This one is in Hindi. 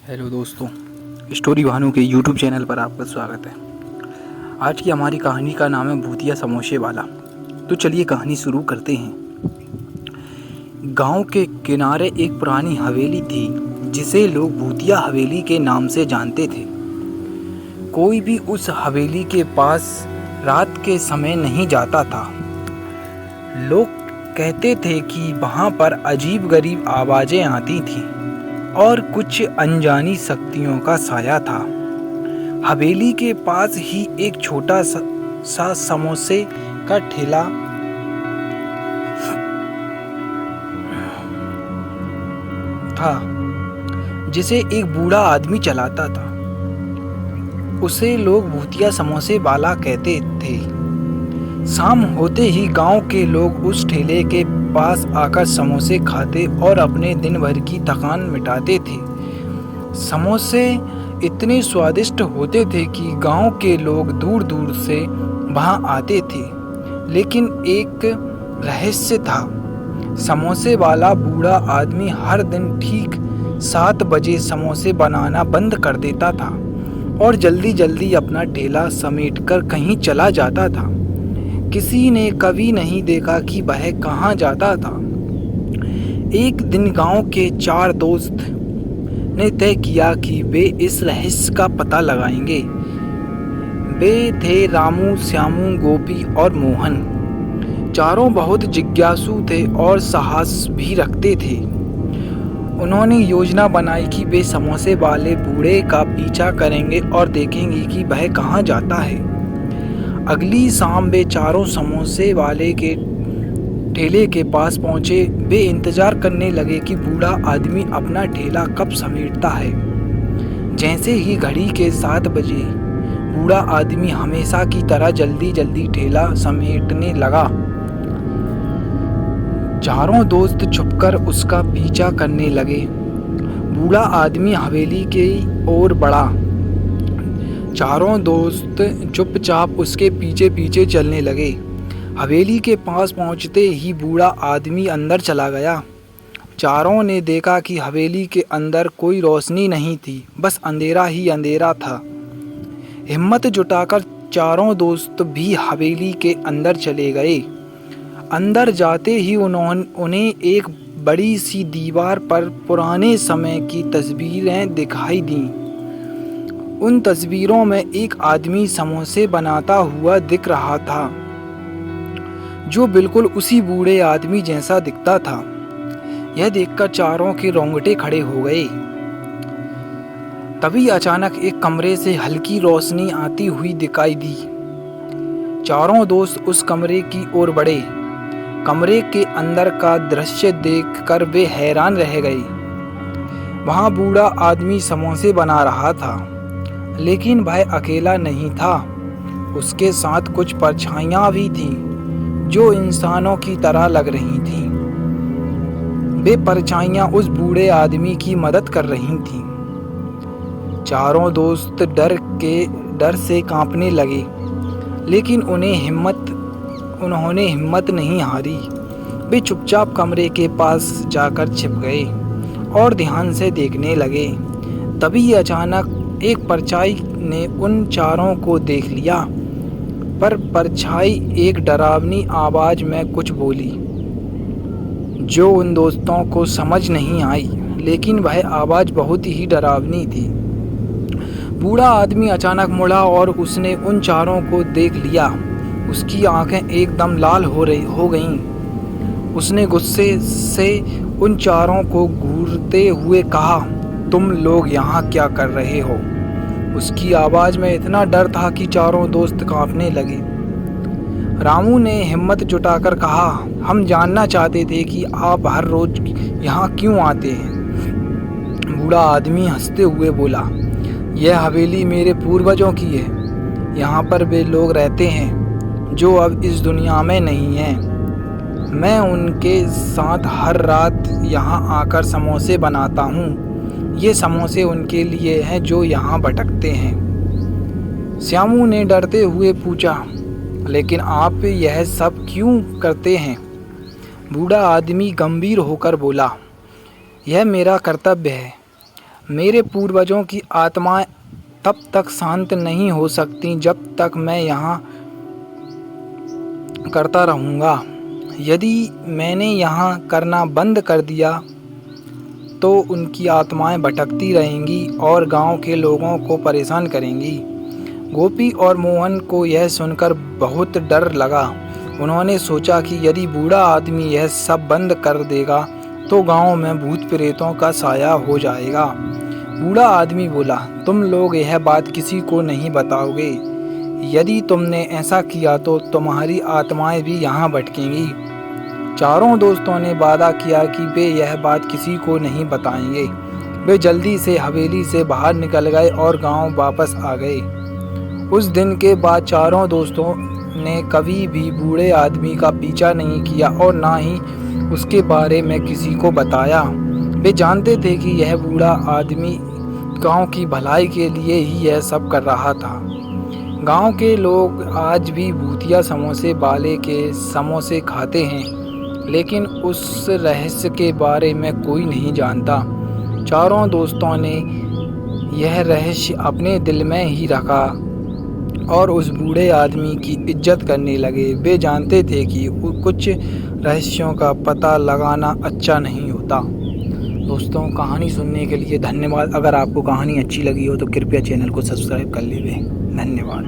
हेलो दोस्तों, स्टोरी भानु के यूट्यूब चैनल पर आपका स्वागत है। आज की हमारी कहानी का नाम है भूतिया समोसे वाला। तो चलिए कहानी शुरू करते हैं। गांव के किनारे एक पुरानी हवेली थी जिसे लोग भूतिया हवेली के नाम से जानते थे। कोई भी उस हवेली के पास रात के समय नहीं जाता था। लोग कहते थे कि वहाँ पर अजीब गरीब आवाज़ें आती थीं और कुछ अनजानी शक्तियों का साया था। हवेली के पास ही एक छोटा सा समोसे का ठेला था जिसे एक बूढ़ा आदमी चलाता था। उसे लोग भूतिया समोसे वाला कहते थे। शाम होते ही गांव के लोग उस ठेले के पास आकर समोसे खाते और अपने दिन भर की थकान मिटाते थे। समोसे इतने स्वादिष्ट होते थे कि गांव के लोग दूर दूर से वहां आते थे। लेकिन एक रहस्य था। समोसे वाला बूढ़ा आदमी हर दिन ठीक 7 बजे समोसे बनाना बंद कर देता था और जल्दी जल्दी अपना ठेला समेटकर कहीं चला जाता था। किसी ने कभी नहीं देखा कि वह कहाँ जाता था। एक दिन गांव के 4 दोस्त ने तय किया कि वे इस रहस्य का पता लगाएंगे। वे थे रामू, श्यामू, गोपी और मोहन। चारों बहुत जिज्ञासु थे और साहस भी रखते थे। उन्होंने योजना बनाई कि वे समोसे वाले बूढ़े का पीछा करेंगे और देखेंगे कि वह कहाँ जाता है। अगली शाम वे चारों समोसे वाले के ठेले के पास पहुंचे। वे इंतजार करने लगे कि बूढ़ा आदमी अपना ठेला कब समेटता है। जैसे ही घड़ी के 7 बजे बूढ़ा आदमी हमेशा की तरह जल्दी जल्दी ठेला समेटने लगा। चारों दोस्त छुपकर उसका पीछा करने लगे। बूढ़ा आदमी हवेली की ओर बढ़ा। चारों दोस्त चुपचाप उसके पीछे पीछे चलने लगे। हवेली के पास पहुंचते ही बूढ़ा आदमी अंदर चला गया। चारों ने देखा कि हवेली के अंदर कोई रोशनी नहीं थी, बस अंधेरा ही अंधेरा था। हिम्मत जुटाकर चारों दोस्त भी हवेली के अंदर चले गए। अंदर जाते ही उन्हें एक बड़ी सी दीवार पर पुराने समय की तस्वीरें दिखाई दीं। उन तस्वीरों में एक आदमी समोसे बनाता हुआ दिख रहा था, जो बिल्कुल उसी बूढ़े आदमी जैसा दिखता था। यह देखकर चारों के रोंगटे खड़े हो गए। तभी अचानक एक कमरे से हल्की रोशनी आती हुई दिखाई दी। चारों दोस्त उस कमरे की ओर बढ़े। कमरे के अंदर का दृश्य देखकर वे हैरान रह गए। वहां बूढ़ा आदमी समोसे बना रहा था, लेकिन वह अकेला नहीं था। उसके साथ कुछ परछाइयां भी थीं, जो इंसानों की तरह लग रही थीं। वे परछाइयां उस बूढ़े आदमी की मदद कर रही थीं। चारों दोस्त डर से कांपने लगे, लेकिन उन्होंने हिम्मत नहीं हारी। वे चुपचाप कमरे के पास जाकर छिप गए और ध्यान से देखने लगे। तभी अचानक एक परछाई ने उन चारों को देख लिया, पर परछाई एक डरावनी आवाज में कुछ बोली, जो उन दोस्तों को समझ नहीं आई, लेकिन वह आवाज बहुत ही डरावनी थी। बूढ़ा आदमी अचानक मुड़ा और उसने उन चारों को देख लिया। उसकी आंखें एकदम लाल हो गईं। उसने गुस्से से उन चारों को घूरते हुए कहा, तुम लोग यहाँ क्या कर रहे हो? उसकी आवाज़ में इतना डर था कि चारों दोस्त कांपने लगे। रामू ने हिम्मत जुटाकर कहा, हम जानना चाहते थे कि आप हर रोज यहाँ क्यों आते हैं। बूढ़ा आदमी हंसते हुए बोला, यह हवेली मेरे पूर्वजों की है। यहाँ पर वे लोग रहते हैं जो अब इस दुनिया में नहीं हैं। मैं उनके साथ हर रात यहाँ आकर समोसे बनाता हूँ। ये समोसे उनके लिए हैं जो यहाँ भटकते हैं। श्यामू ने डरते हुए पूछा, लेकिन आप यह सब क्यों करते हैं? बूढ़ा आदमी गंभीर होकर बोला, यह मेरा कर्तव्य है। मेरे पूर्वजों की आत्माएं तब तक शांत नहीं हो सकती जब तक मैं यहाँ करता रहूँगा। यदि मैंने यहाँ करना बंद कर दिया तो उनकी आत्माएं भटकती रहेंगी और गांव के लोगों को परेशान करेंगी। गोपी और मोहन को यह सुनकर बहुत डर लगा। उन्होंने सोचा कि यदि बूढ़ा आदमी यह सब बंद कर देगा तो गांव में भूत प्रेतों का साया हो जाएगा। बूढ़ा आदमी बोला, तुम लोग यह बात किसी को नहीं बताओगे। यदि तुमने ऐसा किया तो तुम्हारी आत्माएं भी यहाँ भटकेंगी। चारों दोस्तों ने वादा किया कि वे यह बात किसी को नहीं बताएंगे। वे जल्दी से हवेली से बाहर निकल गए और गांव वापस आ गए। उस दिन के बाद चारों दोस्तों ने कभी भी बूढ़े आदमी का पीछा नहीं किया और ना ही उसके बारे में किसी को बताया। वे जानते थे कि यह बूढ़ा आदमी गांव की भलाई के लिए ही यह सब कर रहा था। गांव के लोग आज भी भूतिया समोसे वाले के समोसे खाते हैं, लेकिन उस रहस्य के बारे में कोई नहीं जानता। चारों दोस्तों ने यह रहस्य अपने दिल में ही रखा और उस बूढ़े आदमी की इज्जत करने लगे। वे जानते थे कि कुछ रहस्यों का पता लगाना अच्छा नहीं होता। दोस्तों, कहानी सुनने के लिए धन्यवाद। अगर आपको कहानी अच्छी लगी हो तो कृपया चैनल को सब्सक्राइब कर लीजिए। धन्यवाद।